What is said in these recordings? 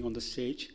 on the stage.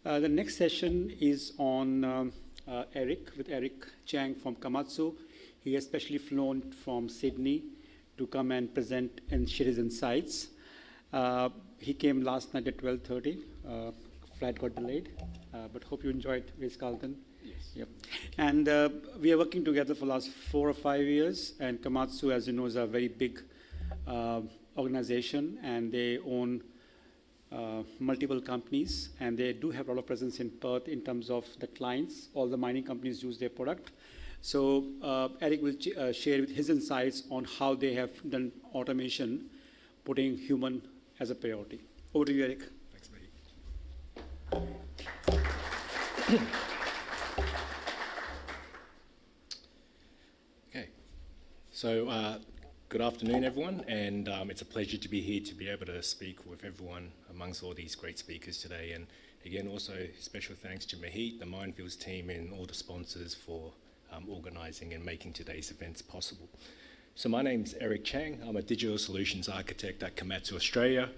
The next session is on with Eric Cheng from Komatsu. He has specially flown from Sydney to come and present and share his insights. He came last night at 12:30. Flight got delayed, but hope you enjoyed Ritz-Carlton. Yes. Yep. And we are working together for the last 4 or 5 years, and Komatsu, as you know, is a very big organization, and they own multiple companies, and they do have a lot of presence in Perth in terms of the clients. All the mining companies use their product. So Eric will share his insights on how they have done automation, putting human as a priority. Over to you, Eric. Thanks, mate. Okay. So good afternoon, everyone, and it's a pleasure to be here to be able to speak with everyone amongst all these great speakers today. And again, also special thanks to Mahit, the Mindfields team, and all the sponsors for organising and making today's events possible. So my name's Eric Cheng. I'm a digital solutions architect at Komatsu Australia.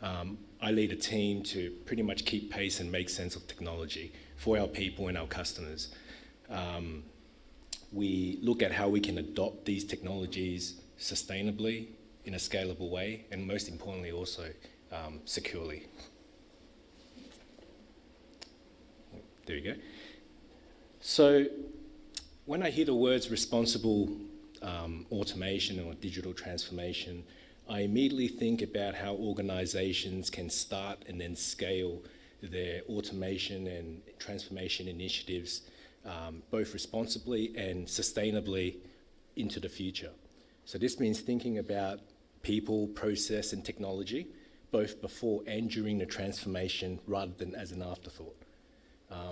I lead a team to pretty much keep pace and make sense of technology for our people and our customers. We look at how we can adopt these technologies sustainably in a scalable way, and most importantly also securely. There you go. So when I hear the words responsible automation or digital transformation, I immediately think about how organizations can start and then scale their automation and transformation initiatives both responsibly and sustainably into the future. So this means thinking about people, process and technology, both before and during the transformation rather than as an afterthought.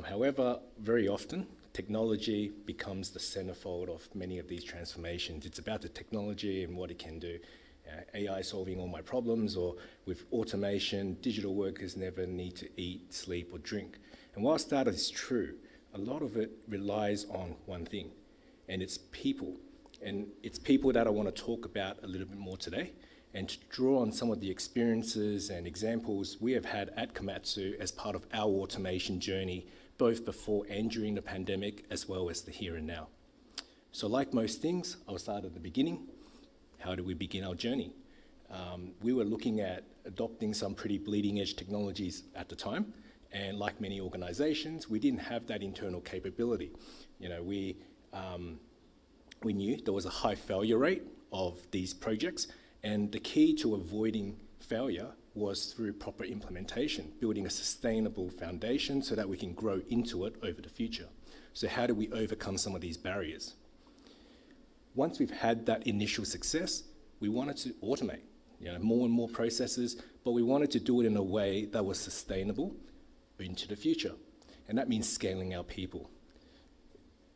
However, very often, technology becomes the centerfold of many of these transformations. It's about the technology and what it can do. AI solving all my problems, or with automation, digital workers never need to eat, sleep or drink. And whilst that is true, a lot of it relies on one thing, and it's people. And it's people that I want to talk about a little bit more today, and to draw on some of the experiences and examples we have had at Komatsu as part of our automation journey, both before and during the pandemic, as well as the here and now. So like most things, I'll start at the beginning. How do we begin our journey? We were looking at adopting some pretty bleeding edge technologies at the time, and like many organizations, we didn't have that internal capability. You know, we knew there was a high failure rate of these projects, and the key to avoiding failure was through proper implementation, building a sustainable foundation so that we can grow into it over the future. So how do we overcome some of these barriers? Once we've had that initial success, we wanted to automate, more and more processes, but we wanted to do it in a way that was sustainable into the future. And that means scaling our people.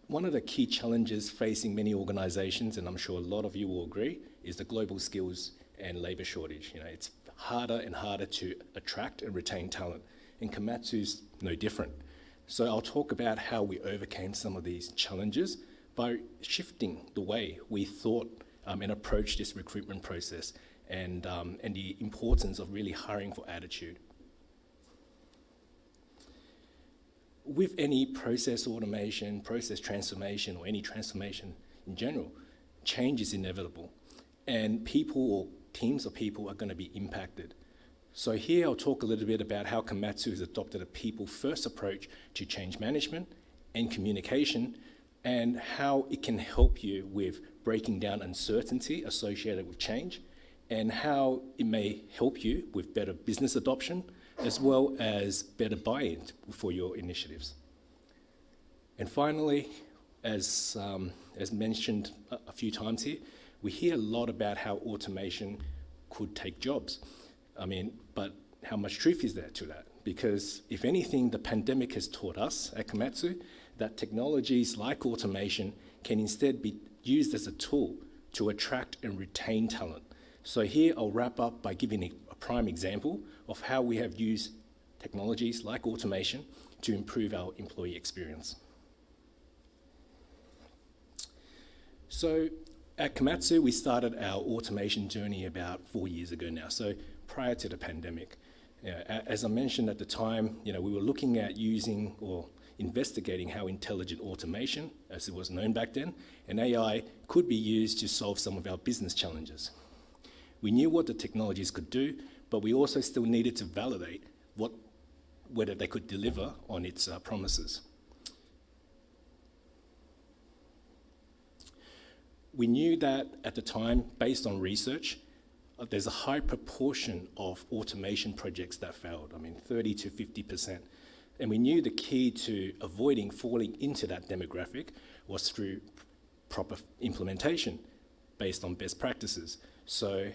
One of the key challenges facing many organizations, and I'm sure a lot of you will agree, is the global skills and labor shortage. It's harder and harder to attract and retain talent, and Komatsu's no different. So I'll talk about how we overcame some of these challenges by shifting the way we thought and approached this recruitment process, and the importance of really hiring for attitude. With any process automation, process transformation, or any transformation in general, change is inevitable, and people or teams of people are going to be impacted. So here I'll talk a little bit about how Komatsu has adopted a people-first approach to change management and communication, and how it can help you with breaking down uncertainty associated with change, and how it may help you with better business adoption, as well as better buy-in for your initiatives. And finally, as mentioned a few times here, we hear a lot about how automation could take jobs. But how much truth is there to that? Because if anything, the pandemic has taught us at Komatsu that technologies like automation can instead be used as a tool to attract and retain talent. So here I'll wrap up by giving a prime example of how we have used technologies like automation to improve our employee experience. So at Komatsu, we started our automation journey about 4 years ago now, so prior to the pandemic. As I mentioned at the time, we were looking at using or investigating how intelligent automation, as it was known back then, and AI could be used to solve some of our business challenges. We knew what the technologies could do, but we also still needed to validate whether they could deliver on its promises. We knew that at the time, based on research, there's a high proportion of automation projects that failed, 30 to 50%. And we knew the key to avoiding falling into that demographic was through proper implementation based on best practices. So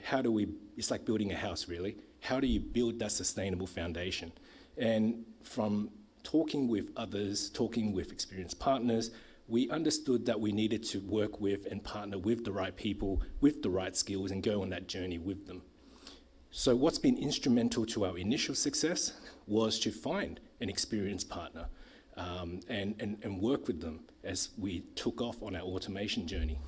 it's like building a house really. How do you build that sustainable foundation? And from talking with others, talking with experienced partners, we understood that we needed to work with and partner with the right people, with the right skills, and go on that journey with them. So what's been instrumental to our initial success was to find an experienced partner and work with them as we took off on our automation journey.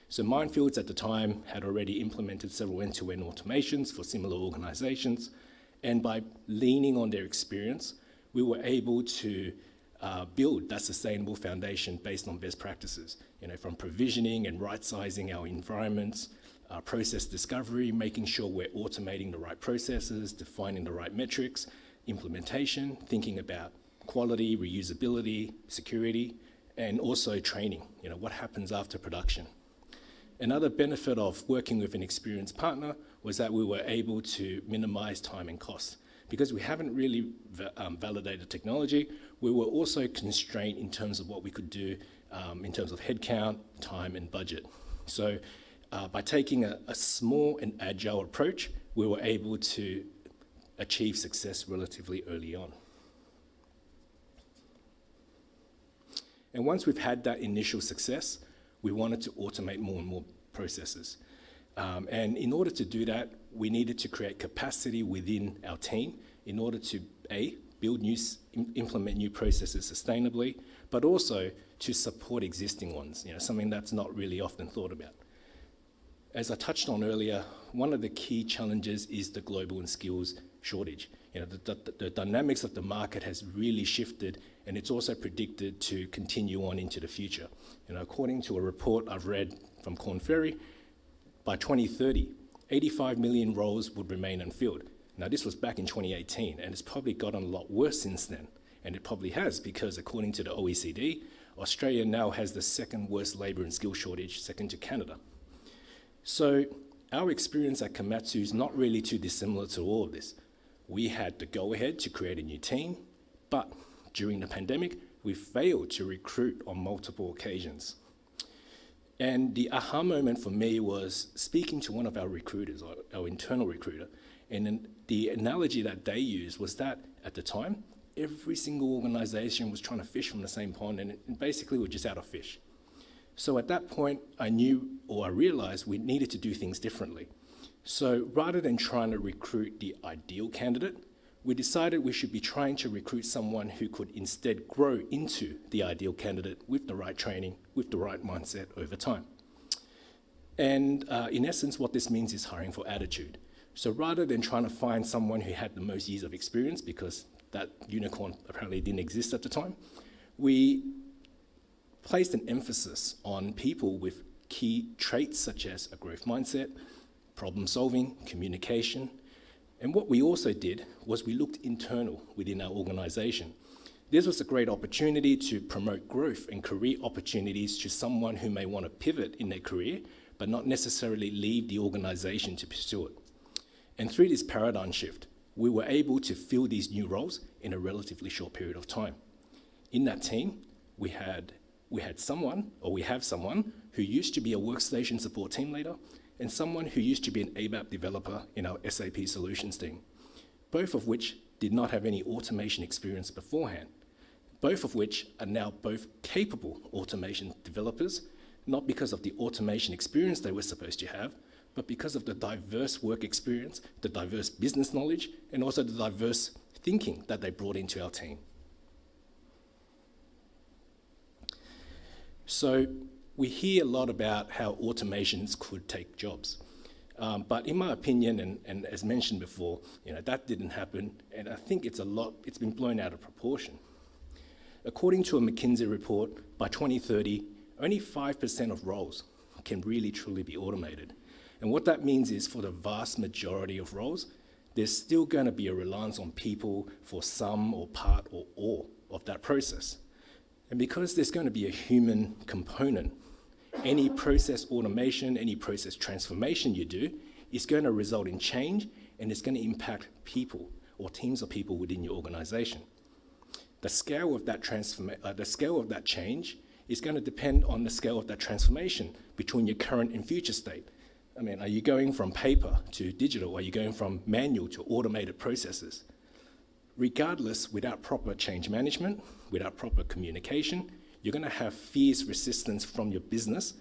So Mindfields at the time had already implemented several end-to-end automations for similar organizations, and by leaning on their experience, we were able to build that sustainable foundation based on best practices, from provisioning and right-sizing our environments, process discovery, making sure we're automating the right processes, defining the right metrics, implementation, thinking about quality, reusability, security, and also training, what happens after production. Another benefit of working with an experienced partner was that we were able to minimize time and cost. Because we haven't really validated technology, we were also constrained in terms of what we could do in terms of headcount, time, and budget. So by taking a small and agile approach, we were able to achieve success relatively early on. And once we've had that initial success, we wanted to automate more and more processes. And in order to do that, we needed to create capacity within our team in order to, implement new processes sustainably, but also to support existing ones, something that's not really often thought about. As I touched on earlier, one of the key challenges is the global and skills shortage. The dynamics of the market has really shifted, and it's also predicted to continue on into the future. According to a report I've read from Korn Ferry, by 2030, 85 million roles would remain unfilled. Now, this was back in 2018, and it's probably gotten a lot worse since then. And it probably has, because according to the OECD, Australia now has the second worst labour and skill shortage, second to Canada. So our experience at Komatsu is not really too dissimilar to all of this. We had the go-ahead to create a new team, but during the pandemic, we failed to recruit on multiple occasions. And the aha moment for me was speaking to one of our recruiters, our internal recruiter, and then the analogy that they used was that at the time, every single organization was trying to fish from the same pond, and basically we're just out of fish. So at that point, I realized we needed to do things differently. So rather than trying to recruit the ideal candidate, we decided we should be trying to recruit someone who could instead grow into the ideal candidate with the right training, with the right mindset over time. And in essence, what this means is hiring for attitude. So rather than trying to find someone who had the most years of experience, because that unicorn apparently didn't exist at the time, we placed an emphasis on people with key traits such as a growth mindset, problem solving, communication. And what we also did was we looked internal within our organization. This was a great opportunity to promote growth and career opportunities to someone who may want to pivot in their career, but not necessarily leave the organization to pursue it. And through this paradigm shift, we were able to fill these new roles in a relatively short period of time. In that team, we have someone who used to be a workstation support team leader and someone who used to be an ABAP developer in our SAP solutions team, both of which did not have any automation experience beforehand, both of which are now both capable automation developers, not because of the automation experience they were supposed to have, but because of the diverse work experience, the diverse business knowledge, and also the diverse thinking that they brought into our team. So we hear a lot about how automations could take jobs. But in my opinion, and as mentioned before, that didn't happen, and I think it's been blown out of proportion. According to a McKinsey report, by 2030, only 5% of roles can really truly be automated. And what that means is for the vast majority of roles, there's still going to be a reliance on people for some or part or all of that process. And because there's going to be a human component, any process automation, any process transformation you do is going to result in change, and it's going to impact people or teams of people within your organization. The scale of that change is going to depend on the scale of that transformation between your current and future state. I mean, are you going from paper to digital? Are you going from manual to automated processes? Regardless, without proper change management, without proper communication, you're going to have fierce resistance from your business,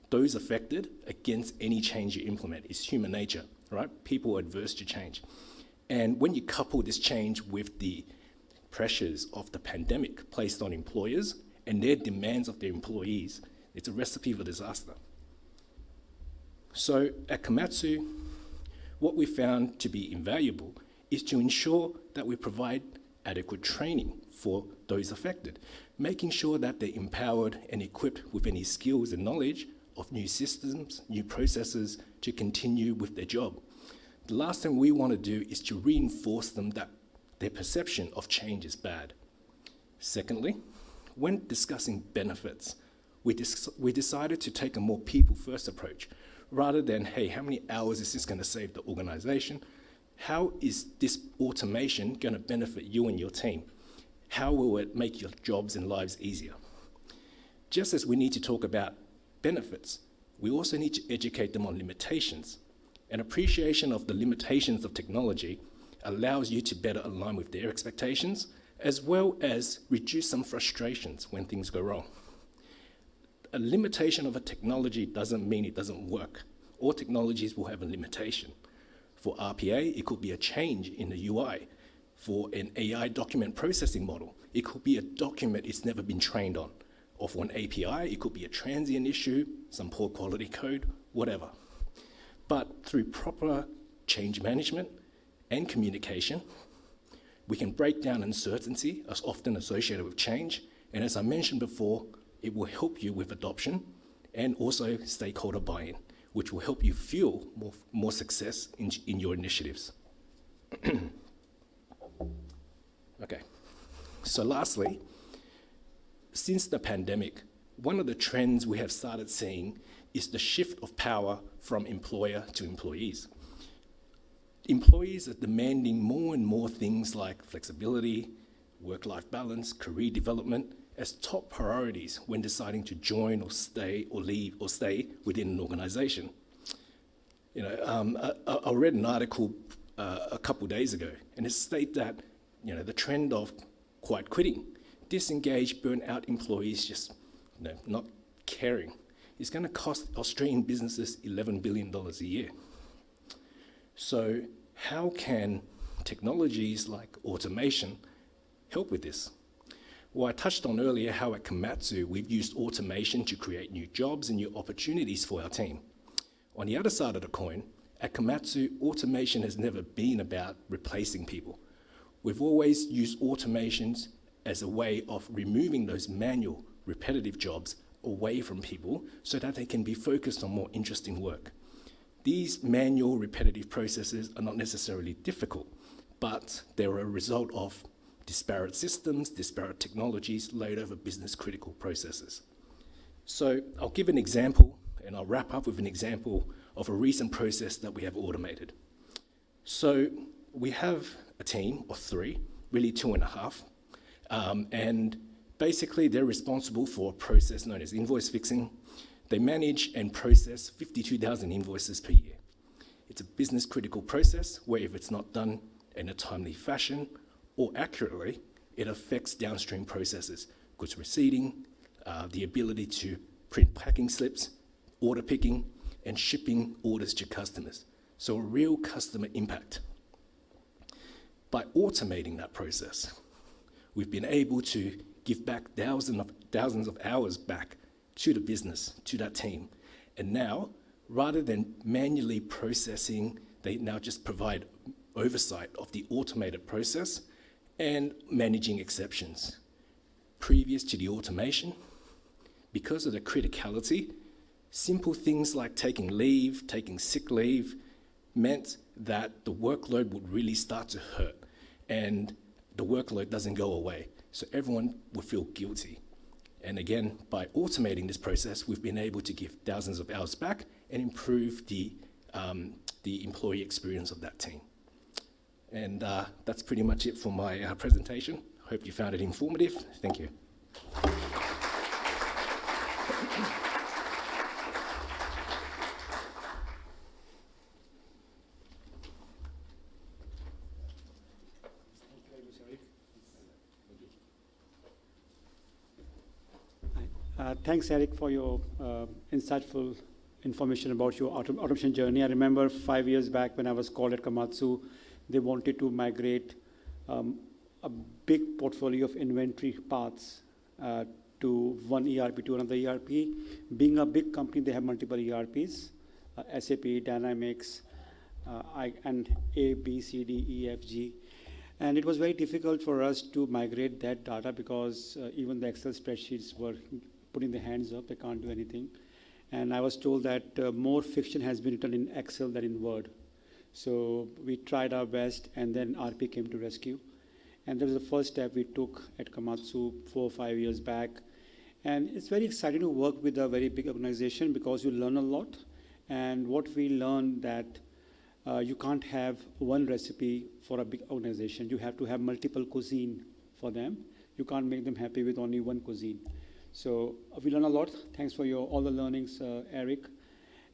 those affected, against any change you implement. It's human nature, right? People are adverse to change. And when you couple this change with the pressures of the pandemic placed on employers and their demands of their employees, it's a recipe for disaster. So at Komatsu, what we found to be invaluable is to ensure that we provide adequate training for those affected, making sure that they're empowered and equipped with any skills and knowledge of new systems, new processes to continue with their job. The last thing we want to do is to reinforce them that their perception of change is bad. Secondly, when discussing benefits, we decided to take a more people-first approach. Rather than, hey, how many hours is this going to save the organization? How is this automation going to benefit you and your team? How will it make your jobs and lives easier? Just as we need to talk about benefits, we also need to educate them on limitations. An appreciation of the limitations of technology allows you to better align with their expectations, as well as reduce some frustrations when things go wrong. A limitation of a technology doesn't mean it doesn't work. All technologies will have a limitation. For RPA, it could be a change in the UI. For an AI document processing model, it could be a document it's never been trained on. Or for an API, it could be a transient issue, some poor quality code, whatever. But through proper change management and communication, we can break down uncertainty as often associated with change. And as I mentioned before, it will help you with adoption and also stakeholder buy-in, which will help you fuel more success in your initiatives. Okay, so lastly, since the pandemic, one of the trends we have started seeing is the shift of power from employer to employees. Employees are demanding more and more things like flexibility, work-life balance, career development, as top priorities when deciding to join or stay or leave or stay within an organization. I read an article a couple days ago, and it stated that the trend of quiet quitting, disengaged, burnt out employees just not caring, is going to cost Australian businesses $11 billion a year. So how can technologies like automation help with this? Well, I touched on earlier how at Komatsu we've used automation to create new jobs and new opportunities for our team. On the other side of the coin, at Komatsu, automation has never been about replacing people. We've always used automations as a way of removing those manual, repetitive jobs away from people so that they can be focused on more interesting work. These manual, repetitive processes are not necessarily difficult, but they're a result of disparate systems, disparate technologies laid over business-critical processes. So I'll give an example, and I'll wrap up with an example of a recent process that we have automated. So we have a team of 3, really 2.5, and basically they're responsible for a process known as invoice fixing. They manage and process 52,000 invoices per year. It's a business-critical process where if it's not done in a timely fashion or accurately, it affects downstream processes, goods receiving, the ability to print packing slips, order picking, and shipping orders to customers. So a real customer impact. By automating that process, we've been able to give back thousands of hours back to the business, to that team. And now, rather than manually processing, they now just provide oversight of the automated process and managing exceptions. Previous to the automation, because of the criticality, simple things like taking leave, taking sick leave, meant that the workload would really start to hurt, and the workload doesn't go away. So everyone would feel guilty. And again, by automating this process, we've been able to give thousands of hours back and improve the employee experience of that team. And that's pretty much it for my presentation. Hope you found it informative. Thank you. Thanks, Eric, for your insightful information about your automation journey. I remember 5 years back when I was called at Komatsu, they wanted to migrate a big portfolio of inventory paths to one ERP to another ERP. Being a big company, they have multiple ERPs, SAP, Dynamics, and A, B, C, D, E, F, G. And it was very difficult for us to migrate that data because even the Excel spreadsheets were putting their hands up, they can't do anything. And I was told that more fiction has been written in Excel than in Word. So we tried our best, and then RP came to rescue. And that was the first step we took at Komatsu 4 or 5 years back. And it's very exciting to work with a very big organization because you learn a lot. And what we learned that you can't have one recipe for a big organization. You have to have multiple cuisine for them. You can't make them happy with only one cuisine. So we learn a lot. Thanks for all the learnings, Eric.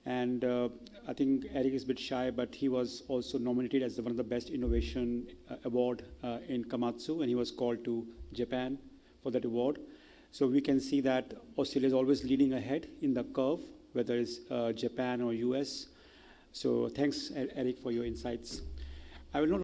And I think Eric is a bit shy, but he was also nominated as one of the best innovation award in Komatsu, and he was called to Japan for that award. So we can see that Australia is always leading ahead in the curve, whether it's Japan or US. So thanks, Eric, for your insights. I will not